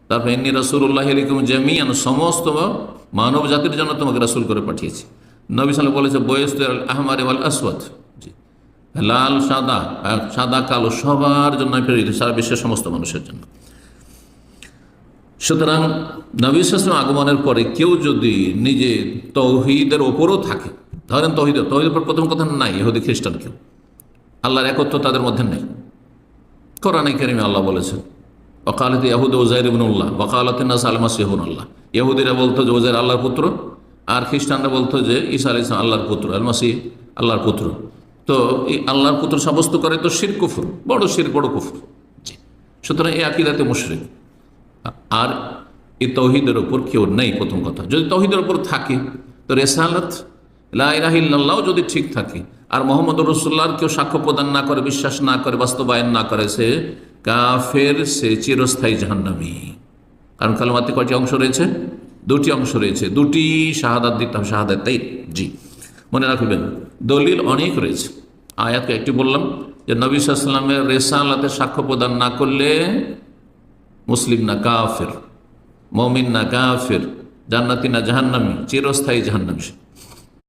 তারপর ইন্নী রাসূলুল্লাহি আলাইকুম জামিআন, সমস্ত মানব জাতির জন্য তোমাকে রাসূল করে পাঠিয়েছি। নবী সাল্লাল্লাহু আলাইহি ওয়াসাল্লাম বলেছে বয়স্ত আল আহমার ওয়াল আসওয়াদ, লাল সাদা, সাদা কালো সবার জন্য প্রেরিত, সারা বিশ্বের সমস্ত মানুষের জন্য। সুতরাং নবী সাল্লাল্লাহু আলাইহি ওয়াসাল্লাম আগমনের পরে কেউ যদি নিজে তৌহিদের ওপরও থাকে, ধরেন তৌহিদের উপর প্রথম কথা নাই ইহুদি খ্রিস্টান কেউ, আল্লাহর একত্ব তাদের মধ্যে নেই। কোরআনে কারিমে আল্লাহ বলেছেন ওয়াকালাত ইয়াহুদ উযাইর ইবনুল্লাহ ওয়াকালাতিন নাস আল মাসীহ ইবনুল্লাহ, ইহুদিরা বলতো যে উযাইর আল্লাহর পুত্র, আর খ্রিস্টানরা বলতো যে ঈসা আলাইহিস সালাম আল্লাহর পুত্র, আল মাসীহ আল্লাহর পুত্র। তো এই আল্লাহর পুত্র সাব্যস্ত করে তো শিরক কুফর, বড় শিরক, বড় কুফর। সুতরাং এই আকীদাতে মুশরিক। আর এই তৌহিদের ওপর কেউ নেই প্রথম কথা। যদি তৌহিদের ওপর থাকে তো রিসালাত লা ইলাহা ইল্লাল্লাহ যদি ঠিক থাকে, আর মুহাম্মদুর রাসূলুল্লাহর কেউ সাক্ষ্য প্রদান না করে, বিশ্বাস না করে, বাস্তবায়ন না করে, সে কাফের, সে চিরস্থায়ী জাহান্নামী। কারণ কালেমাতে কয়টি অংশ রয়েছে? দুটি অংশ রয়েছে, দুটি শাহাদাত দিতে হবে, শাহাদাতাইন। জি, মনে রাখবেন, দলিল অনেক রয়েছে। আয়াতকে একটি বললাম যে নবী সাল্লাল্লাহু আলাইহি ওয়াসাল্লামের রিসালাতের সাক্ষ্য প্রদান না করলে মুসলিম না কাফের, মুমিন না কাফের, জান্নাতি না জাহান্নামী, চিরস্থায়ী জাহান্নামী।